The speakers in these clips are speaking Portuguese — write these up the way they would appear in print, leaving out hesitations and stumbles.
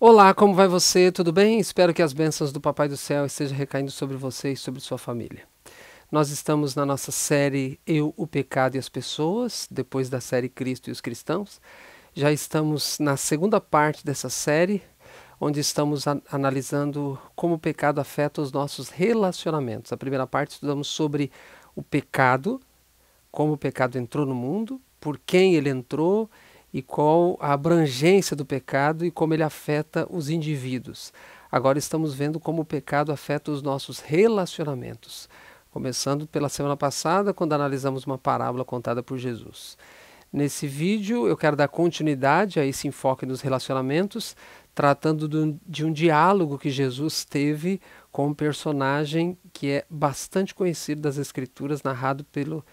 Olá, como vai você? Tudo bem? Espero que as bênçãos do Papai do Céu estejam recaindo sobre você e sobre sua família. Nós estamos na nossa série Eu, o Pecado e as Pessoas, depois da série Cristo e os Cristãos. Já estamos na segunda parte dessa série, onde estamos analisando como o pecado afeta os nossos relacionamentos. A primeira parte estudamos sobre o pecado, como o pecado entrou no mundo, por quem ele entrou e qual a abrangência do pecado e como ele afeta os indivíduos. Agora estamos vendo como o pecado afeta os nossos relacionamentos, começando pela semana passada, quando analisamos uma parábola contada por Jesus. Nesse vídeo eu quero dar continuidade a esse enfoque nos relacionamentos, tratando de um diálogo que Jesus teve com um personagem que é bastante conhecido das Escrituras, narrado pelo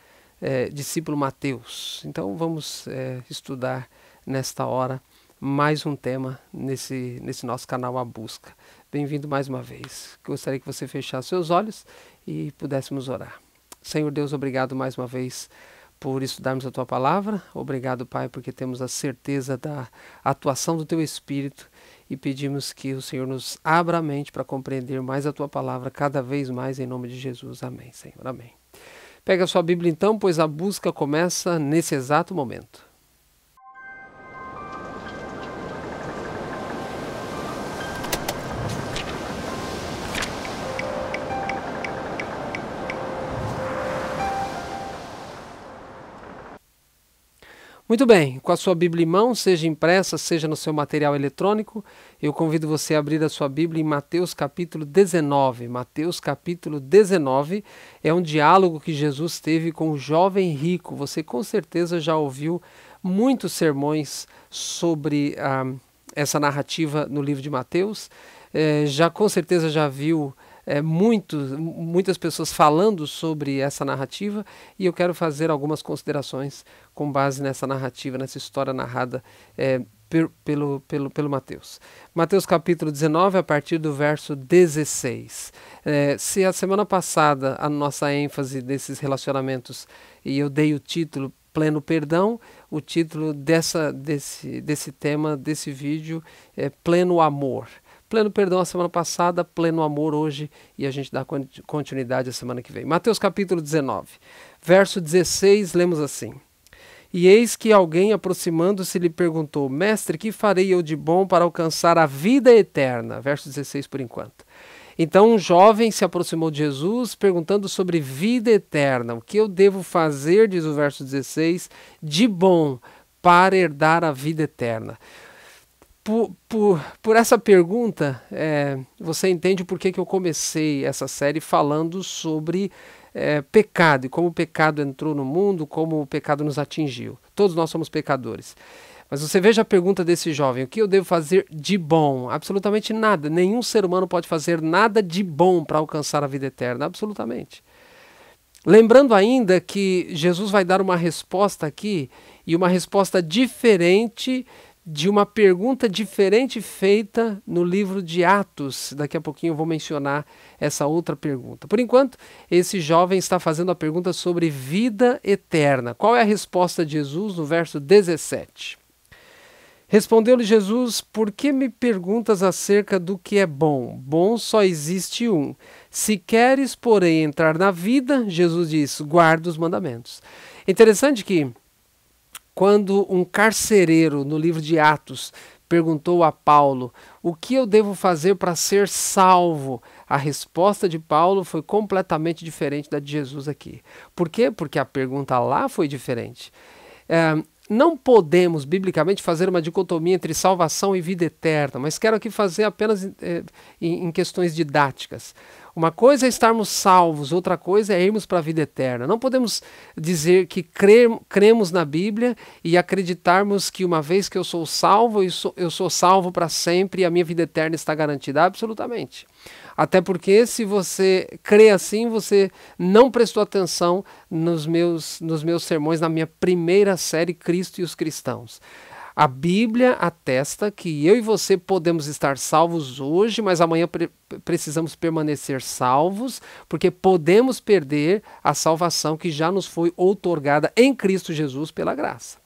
discípulo Mateus. Então vamos estudar nesta hora mais um tema nesse nosso canal A Busca. Bem-vindo mais uma vez. Gostaria que você fechasse seus olhos e pudéssemos orar. Senhor Deus, obrigado mais uma vez por estudarmos a Tua Palavra. Obrigado, Pai, porque temos a certeza da atuação do Teu Espírito e pedimos que o Senhor nos abra a mente para compreender mais a Tua Palavra cada vez mais, em nome de Jesus. Amém, Senhor. Amém. Pega a sua Bíblia então, pois a busca começa nesse exato momento. Muito bem, com a sua Bíblia em mão, seja impressa, seja no seu material eletrônico, eu convido você a abrir a sua Bíblia em Mateus capítulo 19. Mateus capítulo 19 é um diálogo que Jesus teve com o jovem rico. Você com certeza já ouviu muitos sermões sobre essa narrativa no livro de Mateus, já com certeza já viu muitas pessoas falando sobre essa narrativa e eu quero fazer algumas considerações com base nessa narrativa, nessa história narrada pelo Mateus. Mateus capítulo 19, a partir do verso 16. Se a semana passada a nossa ênfase desses relacionamentos, e eu dei o título Pleno Perdão, o título desse tema, desse vídeo é Pleno Amor. Pleno perdão a semana passada, pleno amor hoje, e a gente dá continuidade a semana que vem. Mateus capítulo 19, verso 16, lemos assim: E eis que alguém, aproximando-se, lhe perguntou: Mestre, que farei eu de bom para alcançar a vida eterna? Verso 16 por enquanto. Então um jovem se aproximou de Jesus, perguntando sobre vida eterna. O que eu devo fazer, diz o verso 16, de bom para herdar a vida eterna? Por essa pergunta, você entende por que eu comecei essa série falando sobre pecado e como o pecado entrou no mundo, como o pecado nos atingiu. Todos nós somos pecadores. Mas você veja a pergunta desse jovem: o que eu devo fazer de bom? Absolutamente nada. Nenhum ser humano pode fazer nada de bom para alcançar a vida eterna. Absolutamente. Lembrando ainda que Jesus vai dar uma resposta aqui, e uma resposta diferente de uma pergunta diferente feita no livro de Atos. Daqui a pouquinho eu vou mencionar essa outra pergunta. Por enquanto, esse jovem está fazendo a pergunta sobre vida eterna. Qual é a resposta de Jesus no verso 17? Respondeu-lhe Jesus: Por que me perguntas acerca do que é bom? Bom só existe um. Se queres, porém, entrar na vida, Jesus diz, guarda os mandamentos. Interessante que quando um carcereiro, no livro de Atos, perguntou a Paulo: o que eu devo fazer para ser salvo? A resposta de Paulo foi completamente diferente da de Jesus aqui. Por quê? Porque a pergunta lá foi diferente. Não podemos, biblicamente, fazer uma dicotomia entre salvação e vida eterna, mas quero aqui fazer apenas em questões didáticas. Uma coisa é estarmos salvos, outra coisa é irmos para a vida eterna. Não podemos dizer que cremos na Bíblia e acreditarmos que uma vez que eu sou salvo, eu sou salvo para sempre e a minha vida eterna está garantida. Absolutamente. Até porque se você crê assim, você não prestou atenção nos meus sermões na minha primeira série, Cristo e os Cristãos. A Bíblia atesta que eu e você podemos estar salvos hoje, mas amanhã precisamos permanecer salvos, porque podemos perder a salvação que já nos foi outorgada em Cristo Jesus pela graça.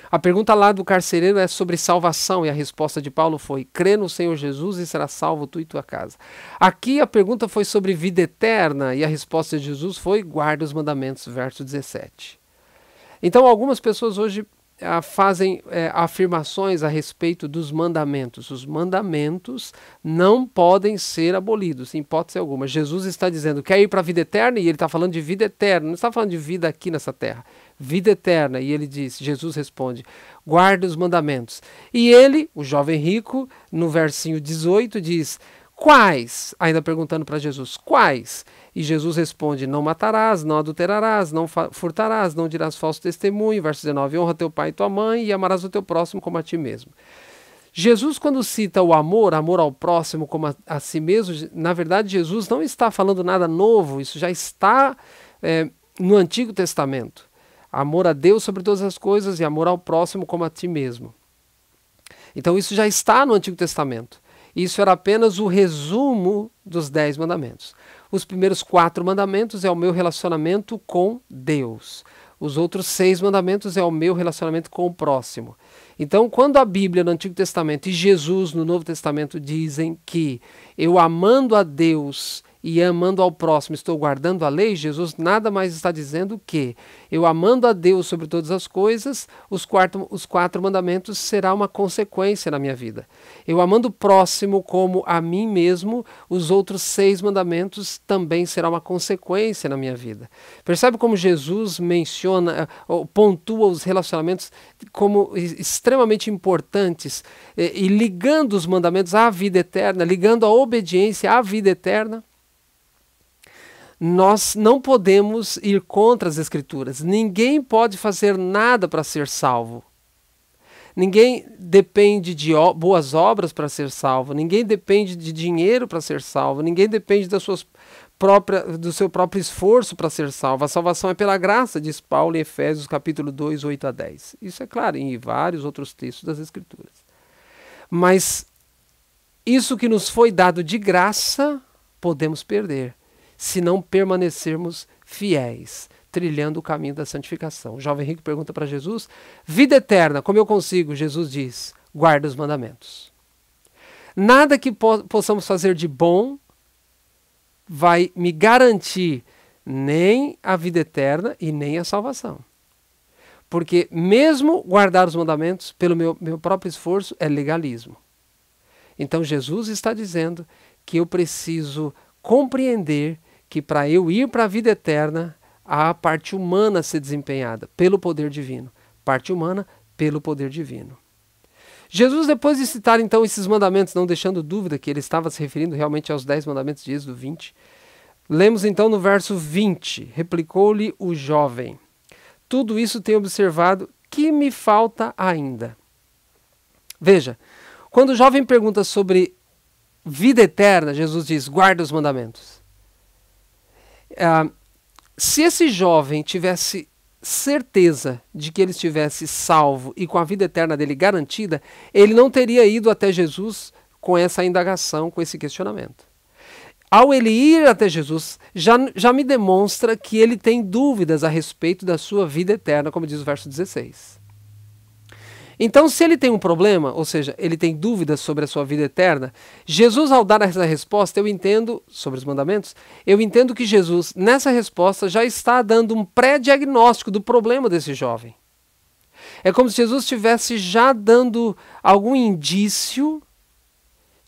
A pergunta lá do carcereiro é sobre salvação e a resposta de Paulo foi: crê no Senhor Jesus e será salvo tu e tua casa. Aqui a pergunta foi sobre vida eterna e a resposta de Jesus foi: guarda os mandamentos, verso 17. Então algumas pessoas hoje fazem afirmações a respeito dos mandamentos. Os mandamentos não podem ser abolidos, em hipótese alguma. Jesus está dizendo: quer ir para a vida eterna? E ele está falando de vida eterna, não está falando de vida aqui nessa terra. Vida eterna. E ele diz, Jesus responde: guarda os mandamentos. E ele, o jovem rico, no versinho 18 diz: quais? Ainda perguntando para Jesus: quais? E Jesus responde: não matarás, não adulterarás, não furtarás, não dirás falso testemunho. Verso 19: honra teu pai e tua mãe e amarás o teu próximo como a ti mesmo. Jesus, quando cita o amor ao próximo como a si mesmo, na verdade Jesus não está falando nada novo, isso já está no Antigo Testamento. Amor a Deus sobre todas as coisas e amor ao próximo como a ti mesmo. Então isso já está no Antigo Testamento. Isso era apenas o resumo dos 10 mandamentos. Os primeiros 4 mandamentos é o meu relacionamento com Deus. Os outros 6 mandamentos é o meu relacionamento com o próximo. Então, quando a Bíblia no Antigo Testamento e Jesus no Novo Testamento dizem que eu amando a Deus e amando ao próximo estou guardando a lei, Jesus nada mais está dizendo que eu amando a Deus sobre todas as coisas, os 4 mandamentos será uma consequência na minha vida. Eu amando o próximo como a mim mesmo, os outros 6 mandamentos também será uma consequência na minha vida. Percebe como Jesus menciona, pontua os relacionamentos como extremamente importantes e ligando os mandamentos à vida eterna, ligando a obediência à vida eterna? Nós não podemos ir contra as Escrituras. Ninguém pode fazer nada para ser salvo. Ninguém depende de boas obras para ser salvo. Ninguém depende de dinheiro para ser salvo. Ninguém depende do seu próprio esforço para ser salvo. A salvação é pela graça, diz Paulo em Efésios capítulo 2, 8 a 10. Isso é claro em vários outros textos das Escrituras. Mas isso que nos foi dado de graça, podemos perder se não permanecermos fiéis, trilhando o caminho da santificação. O jovem rico pergunta para Jesus: vida eterna, como eu consigo? Jesus diz: guarda os mandamentos. Nada que possamos fazer de bom vai me garantir nem a vida eterna e nem a salvação. Porque mesmo guardar os mandamentos, pelo meu próprio esforço, é legalismo. Então Jesus está dizendo que eu preciso compreender que para eu ir para a vida eterna, há a parte humana a ser desempenhada pelo poder divino. Parte humana pelo poder divino. Jesus, depois de citar então esses mandamentos, não deixando dúvida que ele estava se referindo realmente aos 10 mandamentos de Êxodo 20, lemos então no verso 20, replicou-lhe o jovem: tudo isso tenho observado, que me falta ainda? Veja, quando o jovem pergunta sobre vida eterna, Jesus diz: guarda os mandamentos. Se esse jovem tivesse certeza de que ele estivesse salvo e com a vida eterna dele garantida, ele não teria ido até Jesus com essa indagação, com esse questionamento. Ao ele ir até Jesus, já me demonstra que ele tem dúvidas a respeito da sua vida eterna, como diz o verso 16. Então, se ele tem um problema, ou seja, ele tem dúvidas sobre a sua vida eterna, Jesus, ao dar essa resposta, eu entendo, sobre os mandamentos, eu entendo que Jesus, nessa resposta, já está dando um pré-diagnóstico do problema desse jovem. É como se Jesus estivesse já dando algum indício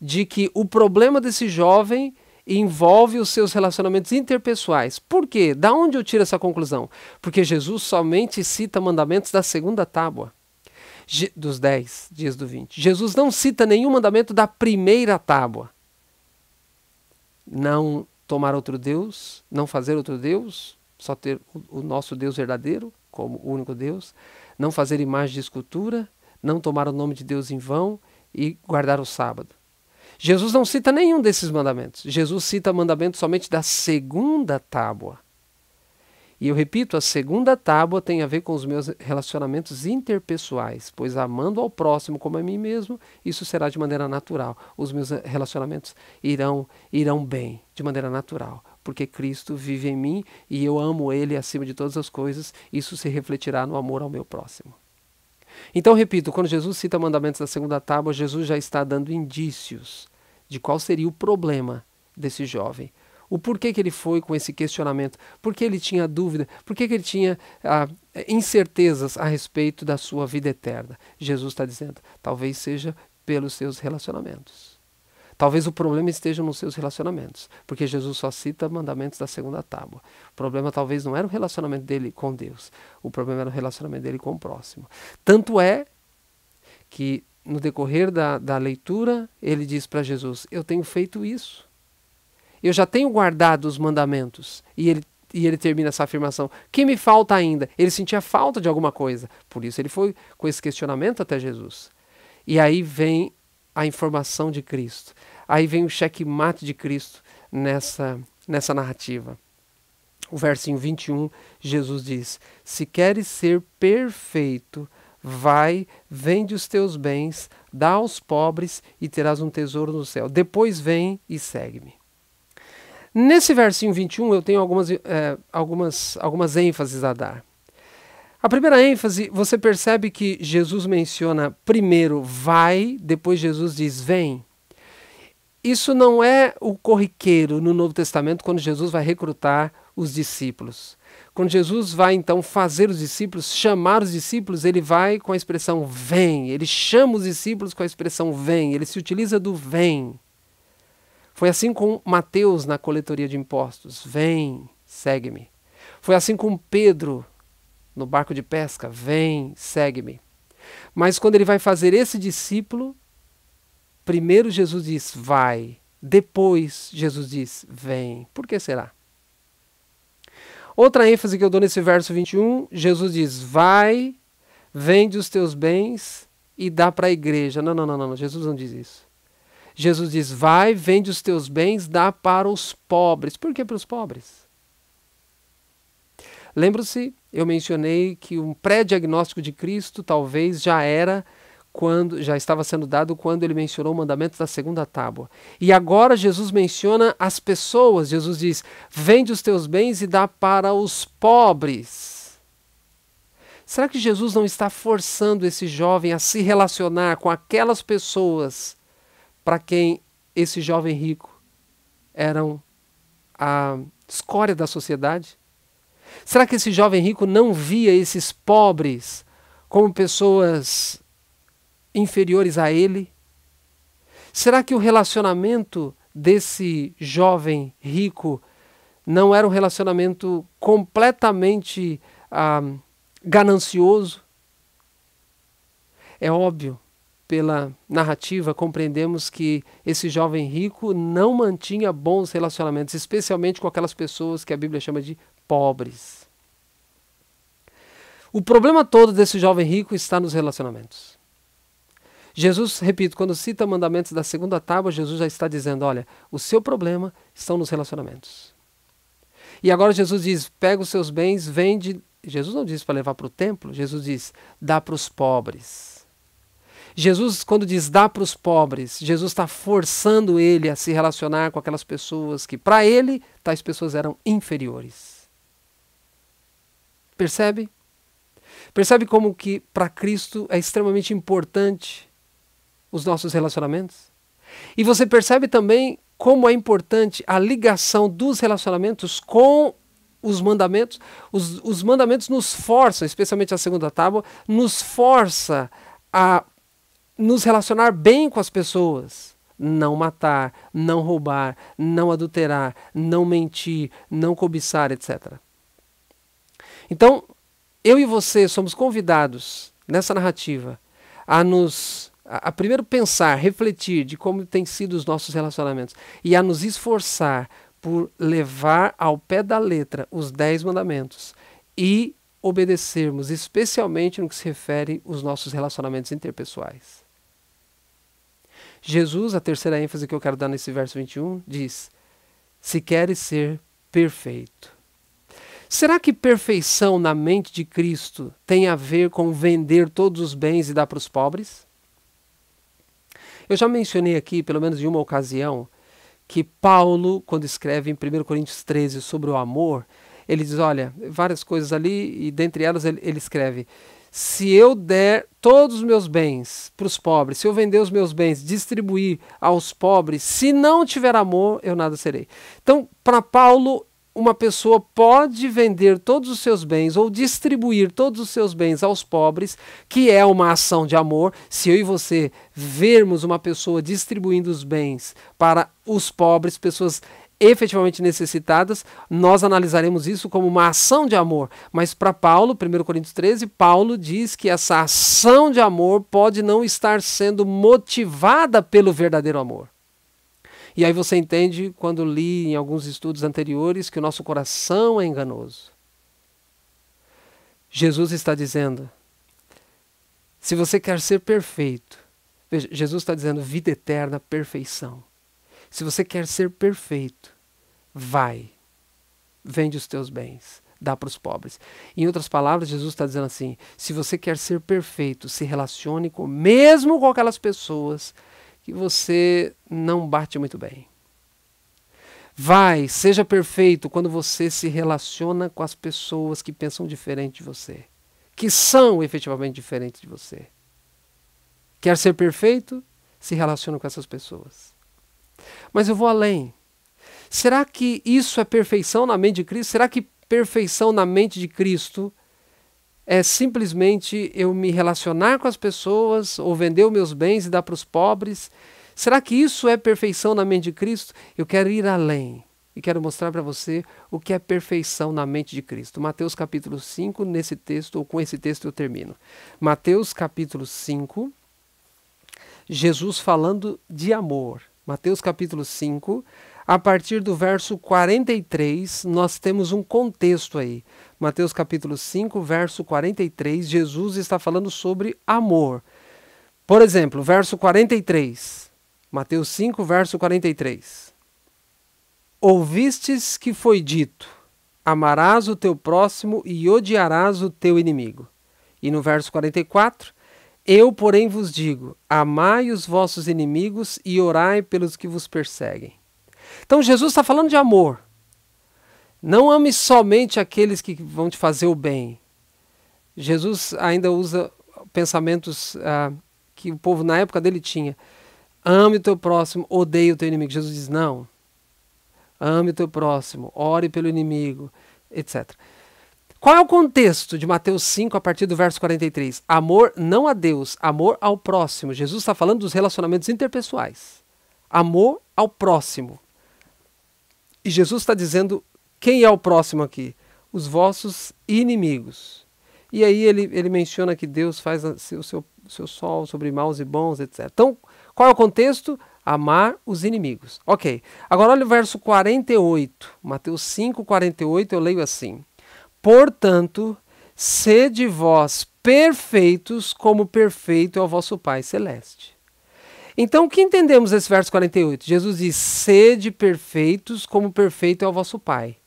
de que o problema desse jovem envolve os seus relacionamentos interpessoais. Por quê? Da onde eu tiro essa conclusão? Porque Jesus somente cita mandamentos da segunda tábua. Dos 10 dias do 20. Jesus não cita nenhum mandamento da primeira tábua. Não tomar outro Deus, não fazer outro Deus, só ter o nosso Deus verdadeiro como o único Deus, não fazer imagem de escultura, não tomar o nome de Deus em vão e guardar o sábado. Jesus não cita nenhum desses mandamentos. Jesus cita mandamentos somente da segunda tábua. E eu repito, a segunda tábua tem a ver com os meus relacionamentos interpessoais, pois amando ao próximo como a mim mesmo, isso será de maneira natural. Os meus relacionamentos irão bem, de maneira natural, porque Cristo vive em mim e eu amo Ele acima de todas as coisas, isso se refletirá no amor ao meu próximo. Então, repito, quando Jesus cita mandamentos da segunda tábua, Jesus já está dando indícios de qual seria o problema desse jovem. O porquê que ele foi com esse questionamento, por que ele tinha dúvida, por que ele tinha incertezas a respeito da sua vida eterna. Jesus está dizendo, talvez seja pelos seus relacionamentos. Talvez o problema esteja nos seus relacionamentos, porque Jesus só cita mandamentos da segunda tábua. O problema talvez não era o relacionamento dele com Deus, o problema era o relacionamento dele com o próximo. Tanto é que no decorrer da leitura, ele diz para Jesus, eu tenho feito isso. Eu já tenho guardado os mandamentos. E ele termina essa afirmação. O que me falta ainda? Ele sentia falta de alguma coisa. Por isso ele foi com esse questionamento até Jesus. E aí vem a informação de Cristo. Aí vem o checkmate de Cristo nessa narrativa. O versinho 21, Jesus diz, se queres ser perfeito, vai, vende os teus bens, dá aos pobres e terás um tesouro no céu. Depois vem e segue-me. Nesse versinho 21 eu tenho algumas ênfases a dar. A primeira ênfase, você percebe que Jesus menciona primeiro vai, depois Jesus diz vem. Isso não é o corriqueiro no Novo Testamento quando Jesus vai recrutar os discípulos. Quando Jesus vai então fazer os discípulos, chamar os discípulos, ele vai com a expressão vem. Ele chama os discípulos com a expressão vem. Ele se utiliza do vem. Foi assim com Mateus na coletoria de impostos. Vem, segue-me. Foi assim com Pedro no barco de pesca. Vem, segue-me. Mas quando ele vai fazer esse discípulo, primeiro Jesus diz, vai. Depois Jesus diz, vem. Por que será? Outra ênfase que eu dou nesse verso 21, Jesus diz, vai, vende os teus bens e dá para a igreja. Não, Jesus não diz isso. Jesus diz, vai, vende os teus bens, dá para os pobres. Por que para os pobres? Lembra-se, eu mencionei que um pré-diagnóstico de Cristo talvez já estava sendo dado quando ele mencionou o mandamento da segunda tábua. E agora Jesus menciona as pessoas. Jesus diz, vende os teus bens e dá para os pobres. Será que Jesus não está forçando esse jovem a se relacionar com aquelas pessoas para quem esse jovem rico eram a escória da sociedade? Será que esse jovem rico não via esses pobres como pessoas inferiores a ele? Será que o relacionamento desse jovem rico não era um relacionamento completamente ganancioso? É óbvio, pela narrativa, compreendemos que esse jovem rico não mantinha bons relacionamentos, especialmente com aquelas pessoas que a Bíblia chama de pobres. O problema todo desse jovem rico está nos relacionamentos. Jesus, repito, quando cita mandamentos da segunda tábua, Jesus já está dizendo, olha, o seu problema estão nos relacionamentos. E agora Jesus diz, pega os seus bens, vende. Jesus não diz para levar para o templo, Jesus diz, dá para os pobres. Jesus, quando diz dá para os pobres, Jesus está forçando ele a se relacionar com aquelas pessoas que, para ele, tais pessoas eram inferiores. Percebe? Percebe como que para Cristo é extremamente importante os nossos relacionamentos? E você percebe também como é importante a ligação dos relacionamentos com os mandamentos. Os mandamentos nos forçam, especialmente a segunda tábua, nos força a nos relacionar bem com as pessoas. Não matar, não roubar, não adulterar, não mentir, não cobiçar, etc. Então, eu e você somos convidados nessa narrativa a primeiro pensar, refletir de como têm sido os nossos relacionamentos e a nos esforçar por levar ao pé da letra os 10 mandamentos e obedecermos, especialmente no que se refere aos nossos relacionamentos interpessoais. Jesus, a terceira ênfase que eu quero dar nesse verso 21, diz, se queres ser perfeito. Será que perfeição na mente de Cristo tem a ver com vender todos os bens e dar para os pobres? Eu já mencionei aqui, pelo menos em uma ocasião, que Paulo, quando escreve em 1 Coríntios 13 sobre o amor, ele diz, olha, várias coisas ali, e dentre elas ele escreve, se eu der todos os meus bens para os pobres, se eu vender os meus bens, distribuir aos pobres, se não tiver amor, eu nada serei. Então, para Paulo, uma pessoa pode vender todos os seus bens ou distribuir todos os seus bens aos pobres, que é uma ação de amor. Se eu e você vermos uma pessoa distribuindo os bens para os pobres, pessoas efetivamente necessitadas, nós analisaremos isso como uma ação de amor. Mas para Paulo, 1 Coríntios 13, Paulo diz que essa ação de amor pode não estar sendo motivada pelo verdadeiro amor. E aí você entende, quando li em alguns estudos anteriores, que o nosso coração é enganoso. Jesus está dizendo, se você quer ser perfeito, veja, Jesus está dizendo vida eterna, perfeição. Se você quer ser perfeito, vai, vende os teus bens, dá para os pobres. Em outras palavras, Jesus está dizendo assim, se você quer ser perfeito, se relacione mesmo com aquelas pessoas que você não bate muito bem. Vai, seja perfeito quando você se relaciona com as pessoas que pensam diferente de você, que são efetivamente diferentes de você. Quer ser perfeito? Se relaciona com essas pessoas. Mas eu vou além. Será que isso é perfeição na mente de Cristo? Será que perfeição na mente de Cristo é simplesmente eu me relacionar com as pessoas ou vender os meus bens e dar para os pobres? Será que isso é perfeição na mente de Cristo? Eu quero ir além e quero mostrar para você o que é perfeição na mente de Cristo. Mateus capítulo 5, nesse texto, ou com esse texto eu termino. Mateus capítulo 5, Jesus falando de amor. Mateus capítulo 5, a partir do verso 43, nós temos um contexto aí. Mateus capítulo 5, verso 43, Jesus está falando sobre amor. Por exemplo, verso 43, Mateus 5, verso 43. Ouvistes que foi dito, amarás o teu próximo e odiarás o teu inimigo. E no verso 44, eu, porém, vos digo, amai os vossos inimigos e orai pelos que vos perseguem. Então Jesus está falando de amor. Não ame somente aqueles que vão te fazer o bem. Jesus ainda usa pensamentos que o povo na época dele tinha. Ame o teu próximo, odeie o teu inimigo. Jesus diz, não. Ame o teu próximo, ore pelo inimigo, etc. Qual é o contexto de Mateus 5 a partir do verso 43? Amor não a Deus, amor ao próximo. Jesus está falando dos relacionamentos interpessoais. Amor ao próximo. E Jesus está dizendo, quem é o próximo aqui? Os vossos inimigos. E aí ele menciona que Deus faz o seu sol sobre maus e bons, etc. Então, qual é o contexto? Amar os inimigos. Ok. Agora olha o verso 48. Mateus 5, 48, eu leio assim. Portanto, sede vós perfeitos, como perfeito é o vosso Pai Celeste. Então, o que entendemos desse verso 48? Jesus diz, sede perfeitos, como perfeito é o vosso Pai.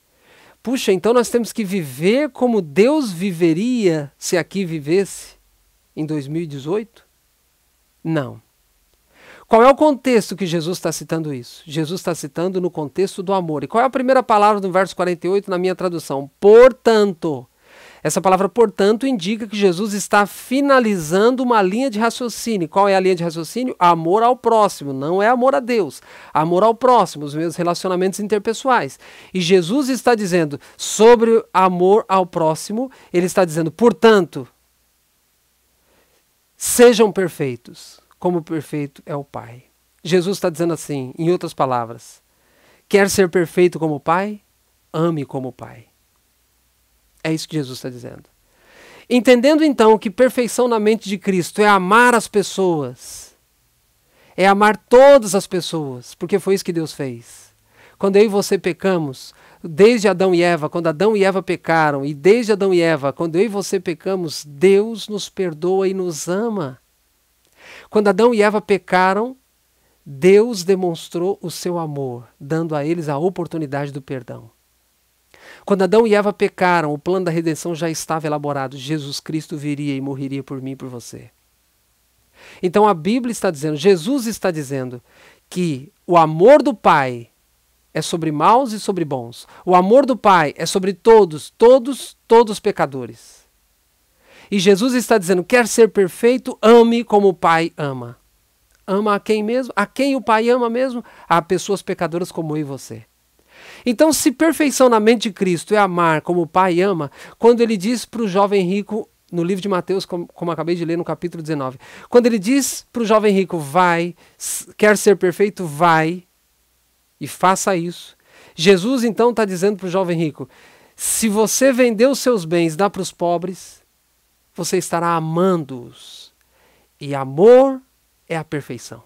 Puxa, então nós temos que viver como Deus viveria se aqui vivesse em 2018? Não. Qual é o contexto que Jesus está citando isso? Jesus está citando no contexto do amor. E qual é a primeira palavra do verso 48 na minha tradução? Portanto. Essa palavra, portanto, indica que Jesus está finalizando uma linha de raciocínio. Qual é a linha de raciocínio? Amor ao próximo, não é amor a Deus. Amor ao próximo, os meus relacionamentos interpessoais. E Jesus está dizendo sobre amor ao próximo, ele está dizendo, portanto, sejam perfeitos, como perfeito é o Pai. Jesus está dizendo assim, em outras palavras, quer ser perfeito como o Pai? Ame como o Pai. É isso que Jesus está dizendo. Entendendo então que perfeição na mente de Cristo é amar as pessoas, é amar todas as pessoas, porque foi isso que Deus fez. Quando eu e você pecamos, desde Adão e Eva, quando Adão e Eva pecaram, e desde Adão e Eva, quando eu e você pecamos, Deus nos perdoa e nos ama. Quando Adão e Eva pecaram, Deus demonstrou o seu amor, dando a eles a oportunidade do perdão. Quando Adão e Eva pecaram, o plano da redenção já estava elaborado. Jesus Cristo viria e morreria por mim e por você. Então a Bíblia está dizendo, Jesus está dizendo que o amor do Pai é sobre maus e sobre bons. O amor do Pai é sobre todos pecadores. E Jesus está dizendo, quer ser perfeito, ame como o Pai ama. Ama a quem mesmo? A quem o Pai ama mesmo? A pessoas pecadoras como eu e você. Então, se perfeição na mente de Cristo é amar como o Pai ama, quando ele diz para o jovem rico, no livro de Mateus, como acabei de ler no capítulo 19, quando ele diz para o jovem rico, vai, quer ser perfeito, vai e faça isso. Jesus então está dizendo para o jovem rico, se você vender os seus bens e dá para os pobres, você estará amando-os. E amor é a perfeição.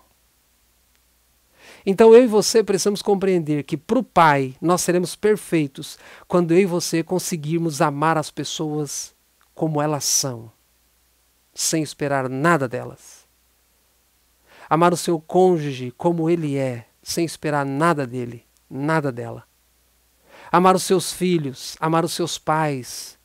Então eu e você precisamos compreender que para o Pai nós seremos perfeitos quando eu e você conseguirmos amar as pessoas como elas são, sem esperar nada delas. Amar o seu cônjuge como ele é, sem esperar nada dele, nada dela. Amar os seus filhos, amar os seus pais,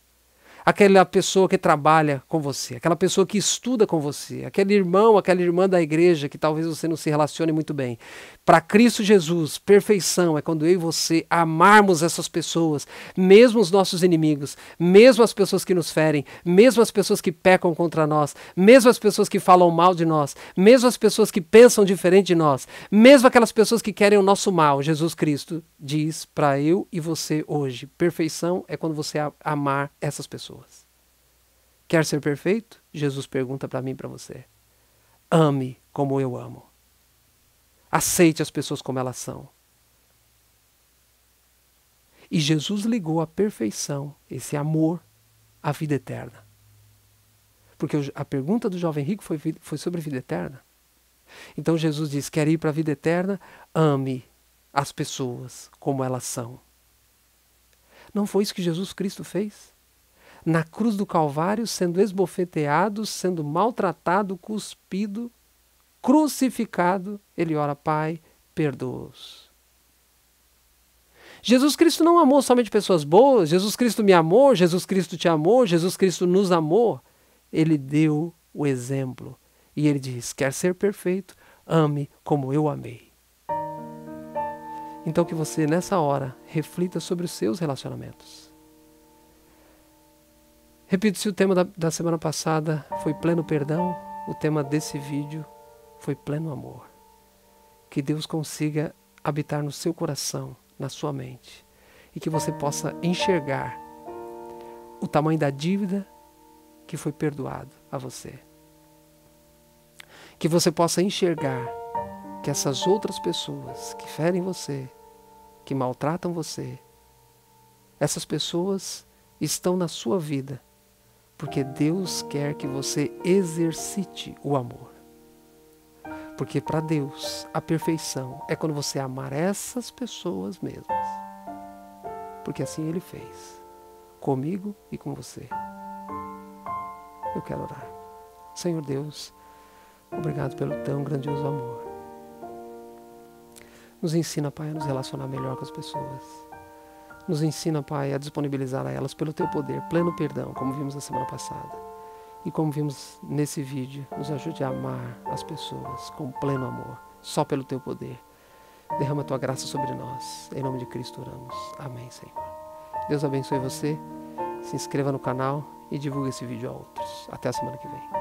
aquela pessoa que trabalha com você, aquela pessoa que estuda com você, aquele irmão, aquela irmã da igreja que talvez você não se relacione muito bem. Para Cristo Jesus, perfeição é quando eu e você amarmos essas pessoas, mesmo os nossos inimigos, mesmo as pessoas que nos ferem, mesmo as pessoas que pecam contra nós, mesmo as pessoas que falam mal de nós, mesmo as pessoas que pensam diferente de nós, mesmo aquelas pessoas que querem o nosso mal. Jesus Cristo diz para eu e você hoje, perfeição é quando você amar essas pessoas. Quer ser perfeito? Jesus pergunta para mim e para você. Ame como eu amo. Aceite as pessoas como elas são. E Jesus ligou a perfeição, esse amor, à vida eterna. Porque a pergunta do jovem rico foi sobre vida eterna. Então Jesus diz, quer ir para a vida eterna? Ame as pessoas como elas são. Não foi isso que Jesus Cristo fez? Na cruz do Calvário, sendo esbofeteado, sendo maltratado, cuspido, crucificado, ele ora, Pai, perdoa-os. Jesus Cristo não amou somente pessoas boas, Jesus Cristo me amou, Jesus Cristo te amou, Jesus Cristo nos amou. Ele deu o exemplo. E ele diz, quer ser perfeito, ame como eu amei. Então que você, nessa hora, reflita sobre os seus relacionamentos. Repito, se o tema da semana passada foi pleno perdão, o tema desse vídeo foi pleno amor. Que Deus consiga habitar no seu coração, na sua mente, e que você possa enxergar o tamanho da dívida que foi perdoado a você. Que você possa enxergar que essas outras pessoas que ferem você, que maltratam você, essas pessoas estão na sua vida, porque Deus quer que você exercite o amor. Porque para Deus, a perfeição é quando você amar essas pessoas mesmas. Porque assim Ele fez, comigo e com você. Eu quero orar. Senhor Deus, obrigado pelo tão grandioso amor. Nos ensina, Pai, a nos relacionar melhor com as pessoas. Nos ensina, Pai, a disponibilizar a elas pelo Teu poder, pleno perdão, como vimos na semana passada. E como vimos nesse vídeo, nos ajude a amar as pessoas com pleno amor, só pelo Teu poder. Derrama a Tua graça sobre nós. Em nome de Cristo oramos. Amém, Senhor. Deus abençoe você. Se inscreva no canal e divulgue esse vídeo a outros. Até a semana que vem.